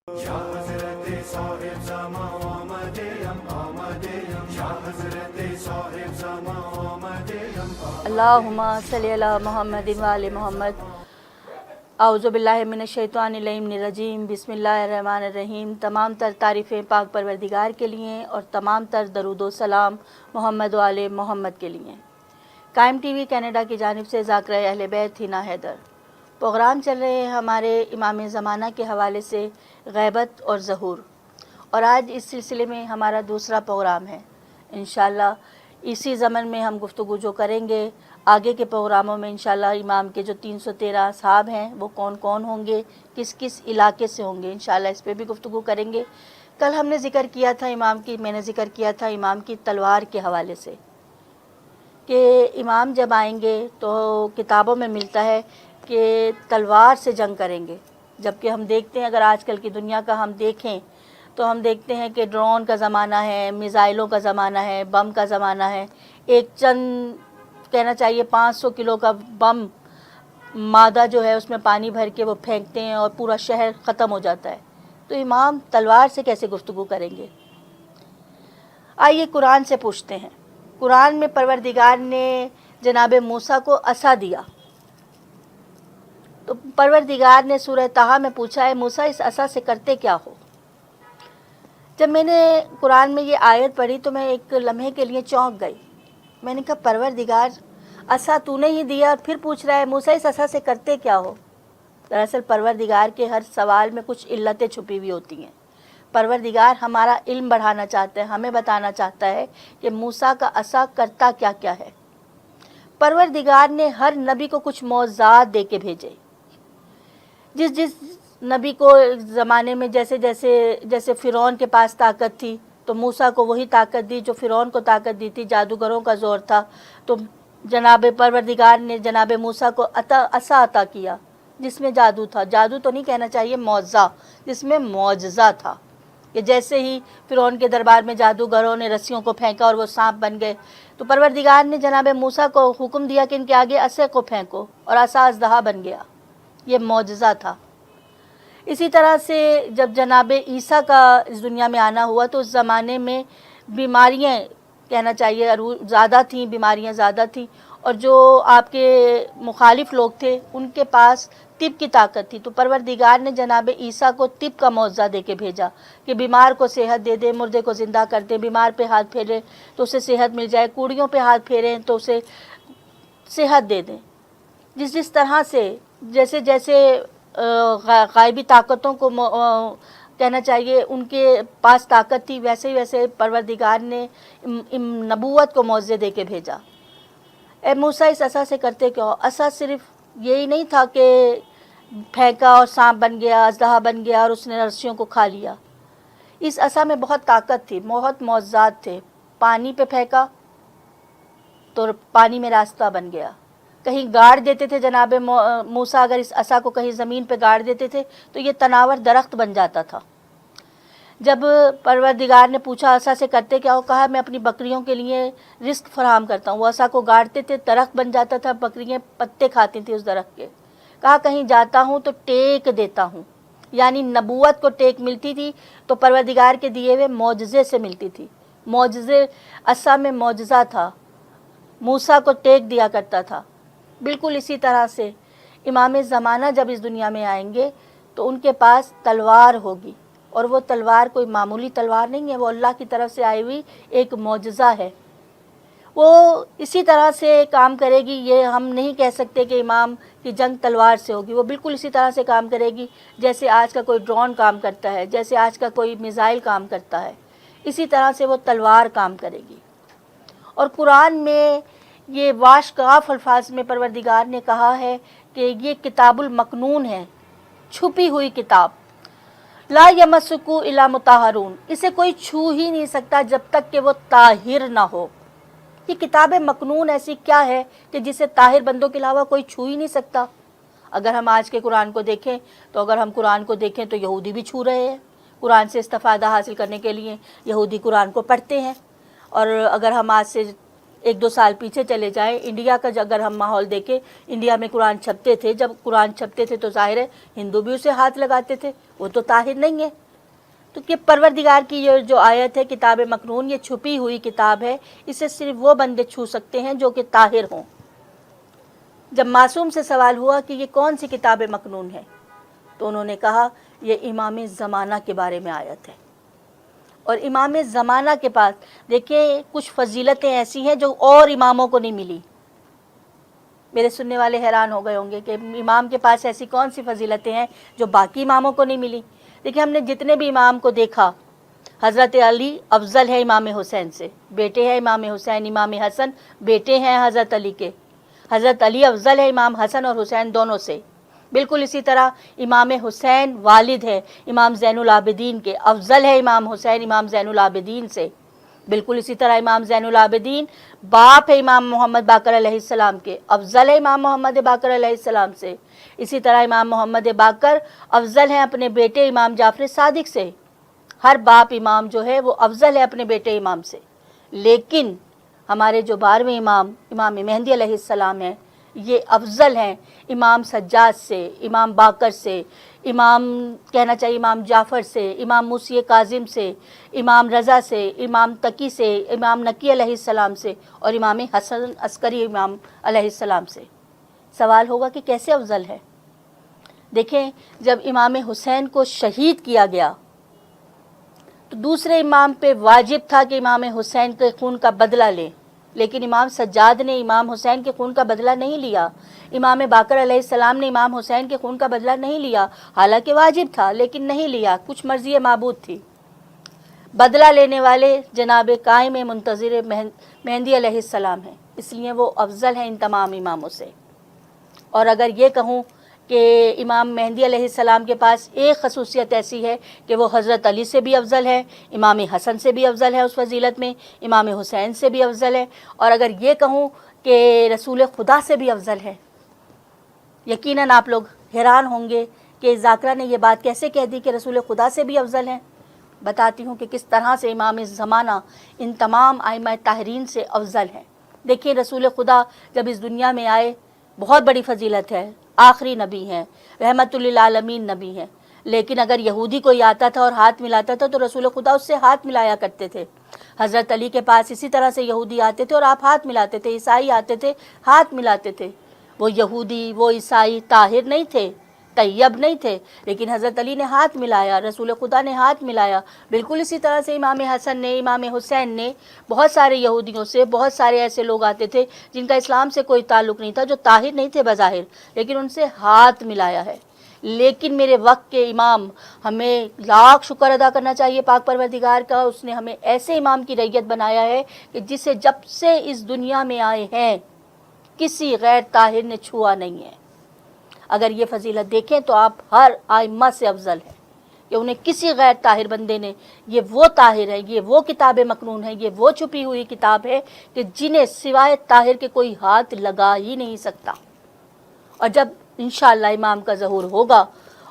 अल्लाहुम्मा सल्ली अला मुहम्मदिन व आलि मुहम्मद। औज़ु बिल्लाहि मिनश शैतानिर रजीम। बिस्मिल्लाहिर्रहमानिर रहीम। तमाम तर तारीफ़ें पाक परवरदिगार के लिए और तमाम तर दरूद व सलाम मोहम्मद व आले मोहम्मद के लिए। कायम टीवी कनाडा की जानिब से ज़ाकिरा अहले बैत हिना हैदर प्रोग्राम चल रहे हैं हमारे इमाम ज़माना के हवाले से ग़ैबत और ज़हूर, और आज इस सिलसिले में हमारा दूसरा प्रोग्राम है। इंशाअल्लाह इसी ज़मन में हम गुफ्तगू जो करेंगे, आगे के प्रोग्रामों में इंशाअल्लाह इमाम के जो 313 साहब हैं वो कौन कौन होंगे, किस किस इलाके से होंगे, इंशाअल्लाह इस पे भी गुफ्तगू करेंगे। कल हमने ज़िक्र किया था मैंने ज़िक्र किया था इमाम की तलवार के हवाले से कि इमाम जब आएंगे तो किताबों में मिलता है कि तलवार से जंग करेंगे, जबकि हम देखते हैं अगर आजकल की दुनिया का हम देखें तो हम देखते हैं कि ड्रोन का ज़माना है, मिज़ाइलों का ज़माना है, बम का ज़माना है। एक चंद कहना चाहिए 500 किलो का बम मादा जो है उसमें पानी भर के वो फेंकते हैं और पूरा शहर ख़त्म हो जाता है। तो इमाम तलवार से कैसे गुफ्तगू करेंगे? आइए कुरान से पूछते हैं। कुरान में परवरदिगार ने जनाब मूसा को असा दिया, तो परवरदिगार ने सूरह ताहा में पूछा है मूसा इस असा से करते क्या हो? जब मैंने कुरान में ये आयत पढ़ी तो मैं एक लम्हे के लिए चौंक गई। मैंने कहा परवरदिगार असा तूने ही दिया और फिर पूछ रहा है मूसा इस असा से करते क्या हो? दरअसल परवरदिगार के हर सवाल में कुछ इल्लतें छुपी हुई होती हैं। परवरदिगार हमारा इल्म बढ़ाना चाहता है, हमें बताना चाहता है कि मूसा का असा करता क्या क्या है। परवरदिगार ने हर नबी को कुछ मौज़ात दे के भेजे। जिस नबी को ज़माने में जैसे फ़िरौन के पास ताकत थी तो मूसा को वही ताकत दी जो फ़िरौन को ताकत दी थी। जादूगरों का ज़ोर था तो जनाब परवरदिगार ने जनाब मूसा को असा अता किया जिसमें जादू था। जादू तो नहीं कहना चाहिए, मौज़ा, जिसमें मौजज़ा था कि जैसे ही फ़िरौन के दरबार में जादूगरों ने रस्सियों को फेंका और वो सांप बन गए, तो परवरदिगार ने जनाब मूसा को हुक्म दिया कि इनके आगे असे को फेंको और असा अज़दहा बन गया। ये मौजज़ा था। इसी तरह से जब जनाब ईसा का इस दुनिया में आना हुआ तो उस ज़माने में बीमारियां कहना चाहिए ज़्यादा थीं, बीमारियां ज़्यादा थीं, और जो आपके मुखालिफ लोग थे उनके पास तिब की ताकत थी। तो परवरदिगार ने जनाब ईसा को तिब का मौज़ा दे के भेजा कि बीमार को सेहत दे दे, मुर्दे को ज़िंदा कर दे, बीमार पे हाथ फेरे तो उसे सेहत मिल जाए, कूड़ियों पे हाथ फेरें तो उसे सेहत दे दें। जिस तरह से जैसे जैसे गायबी ताकतों को कहना चाहिए उनके पास ताकत थी, वैसे ही वैसे परवरदिगार ने नबूवत को मौज़े दे के भेजा। ए मूसा इस असा से करते क्या हो? असा सिर्फ यही नहीं था कि फेंका और सांप बन गया, अज़दहा बन गया और उसने रस्सियों को खा लिया। इस असा में बहुत ताकत थी, बहुत मौज़ात थे। पानी पे फेंका तो पानी में रास्ता बन गया। कहीं गाड़ देते थे जनाब मूसा, अगर इस असा को कहीं ज़मीन पे गाड़ देते थे तो ये तनावर दरख्त बन जाता था। जब परवरदिगार ने पूछा असा से करते क्या हो, कहा मैं अपनी बकरियों के लिए रिस्क फराहम करता हूँ। वो असा को गाड़ते थे, दरख्त बन जाता था, बकरियाँ पत्ते खाती थी उस दरख्त के। कहा कहीं जाता हूँ तो टेक देता हूँ, यानी नबूवत को टेक मिलती थी तो परवरदिगार के दिए हुए मौजज़े से मिलती थी। मौजज़े, असा में मौजज़ा था, मूसा को टेक दिया करता था। बिल्कुल इसी तरह से इमाम ज़माना जब इस दुनिया में आएंगे तो उनके पास तलवार होगी, और वो तलवार कोई मामूली तलवार नहीं है, वो अल्लाह की तरफ से आई हुई एक मौजज़ा है। वो इसी तरह से काम करेगी। ये हम नहीं कह सकते कि इमाम की जंग तलवार से होगी। वो बिल्कुल इसी तरह से काम करेगी जैसे आज का कोई ड्रोन काम करता है, जैसे आज का कोई मिज़ाइल काम करता है, इसी तरह से वो तलवार काम करेगी। और कुरान में ये वाशगाफ अल्फाज में परवरदिगार ने कहा है कि ये किताबुल मकनून है, छुपी हुई किताब। ला यमस्सुकु इला मुताहरून, इसे कोई छू ही नहीं सकता जब तक कि वो ताहिर ना हो। ये किताब मकनून ऐसी क्या है कि जिसे ताहिर बंदों के अलावा कोई छू ही नहीं सकता। अगर हम आज के कुरान को देखें तो यहूदी भी छू रहे हैं। कुरान से इस्तिफ़ादा हासिल करने के लिए यहूदी कुरान को पढ़ते हैं। और अगर हम आज से एक दो साल पीछे चले जाएं, इंडिया का अगर हम माहौल देखें, इंडिया में कुरान छपते थे, जब कुरान छपते थे तो जाहिर है हिंदू भी उसे हाथ लगाते थे, वो तो ताहिर नहीं है। तो कि परवरदिगार की ये जो आयत है किताब मकनून, ये छुपी हुई किताब है, इसे सिर्फ वो बंदे छू सकते हैं जो कि ताहिर हों। जब मासूम से सवाल हुआ कि ये कौन सी किताब मकनून है, तो उन्होंने कहा ये इमाम ज़माना के बारे में आयत है। और इमाम ज़माना के पास देखिए कुछ फजीलतें ऐसी हैं जो और इमामों को नहीं मिली। मेरे सुनने वाले हैरान हो गए होंगे कि इमाम के पास ऐसी कौन सी फजीलतें हैं जो बाकी इमामों को नहीं मिली। देखिए हमने जितने भी इमाम को देखा, हज़रत अली अफजल है इमाम हुसैन से, बेटे हैं इमाम हुसैन, इमाम हसन बेटे हैं हज़रत अली के, हज़रत अली अफजल है इमाम हसन और हुसैन दोनों से। बिल्कुल इसी तरह इमाम हुसैन वालिद है इमाम ज़ैनुल आबिदीन के, अफजल है इमाम हुसैन इमाम ज़ैनुल आबिदीन से। बिल्कुल इसी तरह इमाम ज़ैनुल आबिदीन बाप है इमाम मोहम्मद बाकर अलैहिस्सलाम के, अफजल है इमाम मोहम्मद बाकर अलैहिस्सलाम से। इसी तरह इमाम मोहम्मद बाकर अफजल हैं अपने बेटे इमाम जाफ़र सादिक से। हर बाप इमाम जो है वो अफजल है अपने बेटे इमाम से। लेकिन हमारे जो 12वें इमाम इमाम मेहदी अलैहिस्सलाम हैं, ये अफजल हैं इमाम सज्जाद से, इमाम बाकर से, इमाम कहना चाहिए इमाम जाफ़र से, इमाम मूसी काजिम से, इमाम रज़ा से, इमाम तकी से, इमाम नकी अलैहिस्सलाम से और इमाम हसन अस्करी इमाम अलैहिस्सलाम से। सवाल होगा कि कैसे अफजल है। देखें जब इमाम हुसैन को शहीद किया गया तो दूसरे इमाम पे वाजिब था कि इमाम हुसैन के खून का बदला लें, लेकिन इमाम सज्जाद ने इमाम हुसैन के खून का बदला नहीं लिया। इमाम बाकर अलैहिस्सलाम ने इमाम हुसैन के खून का बदला नहीं लिया, हालांकि वाजिब था लेकिन नहीं लिया, कुछ मर्ज़ी माबूद थी। बदला लेने वाले जनाब कायम मुंतज़िर मेहदी अलैहिस्सलाम हैं, इसलिए वो अफजल हैं इन तमाम इमामों से। और अगर ये कहूँ कि इमाम मेहदी अलैहिस्सलाम के पास एक खसूसियत ऐसी है कि वो हज़रत अली से भी अफजल है, इमाम हसन से भी अफजल है उस फजीलत में, इमाम हुसैन से भी अफजल है, और अगर ये कहूँ कि रसूल खुदा से भी अफजल है। यकीनन आप लोग हैरान होंगे कि ज़ाकरा ने ये बात कैसे कह दी कि रसूल खुदा से भी अफजल हैं। बताती हूँ कि किस तरह से इमाम ज़माना इन तमाम आइमा ताहरीन से अफजल हैं। देखिए रसूल खुदा जब इस दुनिया में आए, बहुत बड़ी फजीलत है, आखिरी नबी हैं, रहमतुल्लिल आलमीन नबी हैं। लेकिन अगर यहूदी कोई आता था और हाथ मिलाता था तो रसूल खुदा उससे हाथ मिलाया करते थे। हज़रत अली के पास इसी तरह से यहूदी आते थे और आप हाथ मिलाते थे, ईसाई आते थे हाथ मिलाते थे। वो यहूदी वो ईसाई ताहिर नहीं थे, तैयब नहीं थे, लेकिन हज़रत अली ने हाथ मिलाया, रसूल खुदा ने हाथ मिलाया। बिल्कुल इसी तरह से इमाम हसन ने, इमाम हुसैन ने, बहुत सारे यहूदियों से, बहुत सारे ऐसे लोग आते थे जिनका इस्लाम से कोई ताल्लुक़ नहीं था, जो ताहिर नहीं थे बज़ाहिर, लेकिन उनसे हाथ मिलाया है। लेकिन मेरे वक्त के इमाम, हमें लाख शुक्र अदा करना चाहिए पाक परवरदिगार का, उसने हमें ऐसे इमाम की रैयत बनाया है कि जिसे जब से इस दुनिया में आए हैं किसी गैर ताहिर ने छुआ नहीं है। अगर ये फजीलत देखें तो आप हर आइम्मा से अफजल है कि उन्हें किसी गैर ताहिर बंदे ने, ये वो ताहिर है, ये वो किताब मकनून है, ये वो छुपी हुई किताब है कि जिन्हें सिवाय ताहिर के कोई हाथ लगा ही नहीं सकता। और जब इंशाअल्लाह इमाम का ज़हूर होगा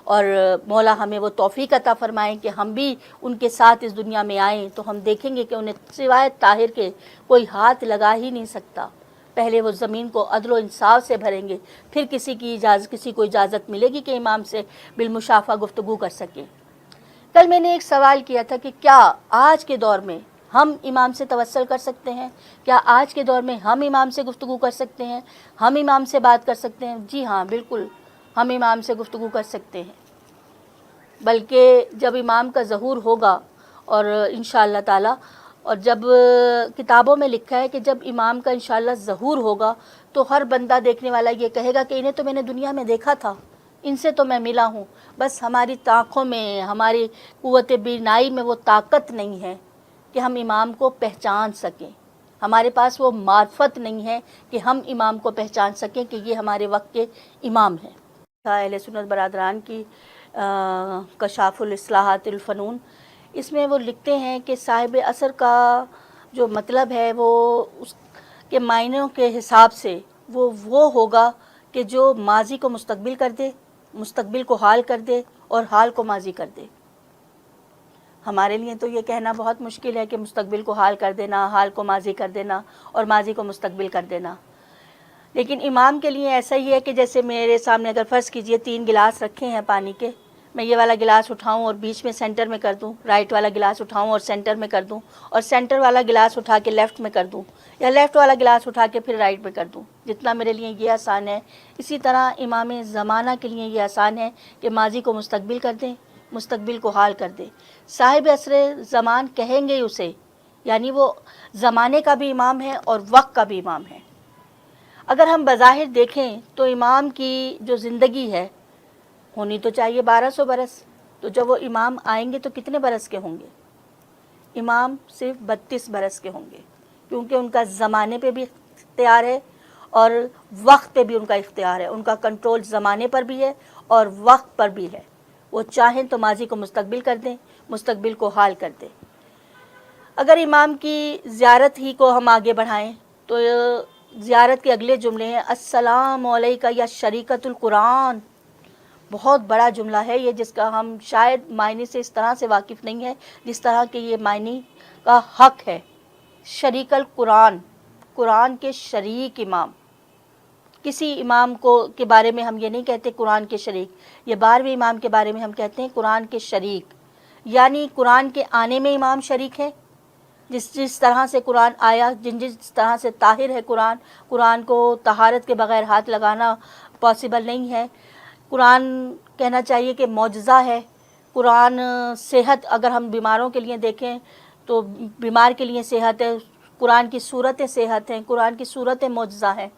और मौला हमें वो तौफीक अता फ़रमाएं कि हम भी उनके साथ इस दुनिया में आएँ, तो हम देखेंगे कि उन्हें सिवाय ताहिर के कोई हाथ लगा ही नहीं सकता। पहले वो ज़मीन को अदल इंसाफ से भरेंगे, फिर किसी को इजाज़त मिलेगी कि इमाम से बिलमुशाफ़ा गुफ्तगू कर सकें। कल मैंने एक सवाल किया था कि क्या आज के दौर में हम इमाम से तवस्सुल कर सकते हैं? क्या आज के दौर में हम इमाम से गुफ्तगू कर सकते हैं? हम इमाम से बात कर सकते हैं? जी हाँ, बिल्कुल हम इमाम से गुफ्तगू कर सकते हैं। बल्कि जब इमाम का ज़हूर होगा और इंशाअल्लाह ताला, और जब किताबों में लिखा है कि जब इमाम का इंशाअल्लाह ज़हूर होगा तो हर बंदा देखने वाला ये कहेगा कि इन्हें तो मैंने दुनिया में देखा था, इनसे तो मैं मिला हूँ, बस हमारी आँखों में, हमारी क़ुव्वत बीनाई में वो ताकत नहीं है कि हम इमाम को पहचान सकें। हमारे पास वो मार्फत नहीं है कि हम इमाम को पहचान सकें कि ये हमारे वक्त के इमाम हैं। अहले सुन्नत बरादरान की कशाफुल इस्लाहातिल फ़नून, इसमें वो लिखते हैं कि साहिब असर का जो मतलब है वो उसके मायनों के हिसाब से वो होगा कि जो माजी को मुस्तकबिल कर दे, मुस्तकबिल को हाल कर दे और हाल को माजी कर दे। ہمارے لیے تو یہ کہنا بہت مشکل ہے کہ مستقبل کو حال کر دینا، حال کو ماضی کر دینا اور ماضی کو مستقبل کر دینا، لیکن امام کے لیے ایسا ہی ہے کہ جیسے میرے سامنے اگر فرض کیجئے 3 گلاس رکھے ہیں پانی کے، میں یہ والا گلاس اٹھاؤں اور بیچ میں سینٹر میں کر دوں، رائٹ والا گلاس اٹھاؤں اور سینٹر میں کر دوں، اور سینٹر والا گلاس اٹھا کے لیفٹ میں کر دوں، یا لیفٹ والا گلاس اٹھا کے پھر رائٹ میں کر دوں، جتنا میرے لیے یہ آسان ہے، اسی طرح امام زمانہ کے لیے یہ آسان ہے کہ ماضی کو مستقبل کر دیں، مستقبل کو حال کر دیں۔ صاحب عصر زمان کہیں گے اسے، یعنی وہ زمانے کا بھی امام ہے اور وقت کا بھی امام ہے۔ اگر ہم بظاہر دیکھیں تو امام کی جو زندگی ہے ہونی تو چاہیے 1200 برس، تو جب وہ امام آئیں گے تو کتنے برس کے ہوں گے؟ امام صرف 32 برس کے ہوں گے، کیونکہ ان کا زمانے پہ بھی اختیار ہے اور وقت پہ بھی ان کا اختیار ہے، ان کا کنٹرول زمانے پر بھی ہے اور وقت پر بھی ہے۔ وہ چاہیں تو ماضی کو مستقبل کر دیں، مستقبل کو حال کر دیں۔ اگر امام کی زیارت ہی کو ہم آگے بڑھائیں تو زیارت کے اگلے جملے ہیں السلام علیکہ یا شریکۃ القرآن۔ بہت بڑا جملہ ہے یہ، جس کا ہم شاید معنی سے اس طرح سے واقف نہیں ہیں جس طرح کہ یہ معنی کا حق ہے۔ شریک القرآن، قرآن کے شریک امام۔ کسی امام کے بارے میں ہم یہ نہیں کہتے قرآن کے شریک، یہ 12ویں امام کے بارے میں ہم کہتے ہیں قرآن کے شریک، یعنی قرآن کے آنے میں امام شریک ہے۔ جس طرح سے قرآن آیا، جس طرح سے طاہر ہے قرآن کو طہارت کے بغیر ہاتھ لگانا پاسبل نہیں ہے۔ قرآن کہنا چاہیے کہ معجزہ ہے۔ قرآن صحت، اگر ہم بیماروں کے لیے دیکھیں تو بیمار کے لیے صحت ہے، قرآن کی صورتیں صحت ہیں، قرآن کی صورتیں معجزہ ہیں۔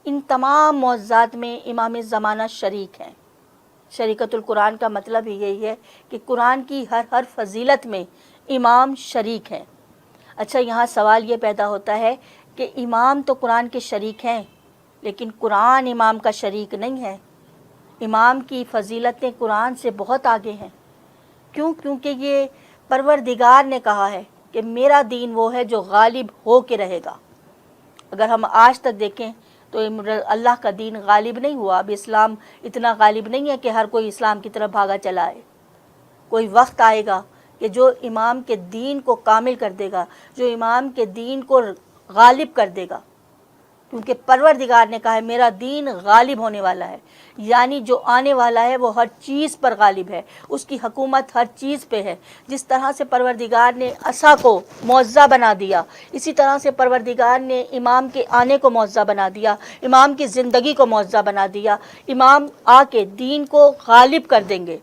ان تمام معجزات میں امام زمانہ شریک ہیں۔ شریکت القرآن کا مطلب ہی یہی ہے کہ قرآن کی ہر فضیلت میں امام شریک ہیں۔ اچھا، یہاں سوال یہ پیدا ہوتا ہے کہ امام تو قرآن کے شریک ہیں، لیکن قرآن امام کا شریک نہیں ہے۔ امام کی فضیلتیں قرآن سے بہت آگے ہیں۔ کیوں؟ کیونکہ یہ پروردگار نے کہا ہے کہ میرا دین وہ ہے جو غالب ہو کے رہے گا۔ اگر ہم آج تک دیکھیں تو اللہ کا دین غالب نہیں ہوا۔ اب اسلام اتنا غالب نہیں ہے کہ ہر کوئی اسلام کی طرف بھاگا چلا ہے۔ کوئی وقت آئے گا کہ جو امام کے دین کو کامل کر دے گا، جو امام کے دین کو غالب کر دے گا، کیونکہ پروردگار نے کہا ہے میرا دین غالب ہونے والا ہے، یعنی جو آنے والا ہے وہ ہر چیز پر غالب ہے، اس کی حکومت ہر چیز پہ ہے۔ جس طرح سے پروردگار نے عصا کو معجزہ بنا دیا، اسی طرح سے پروردگار نے امام کے آنے کو معجزہ بنا دیا، امام کی زندگی کو معجزہ بنا دیا۔ امام آ کے دین کو غالب کر دیں گے۔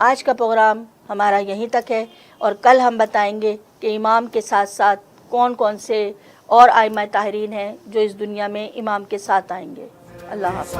آج کا پروگرام ہمارا یہیں تک ہے، اور کل ہم بتائیں گے کہ امام کے ساتھ ساتھ کون کون سے اور ائمہ طاہرین ہیں جو اس دنیا میں امام کے ساتھ آئیں گے۔ اللہ حافظ۔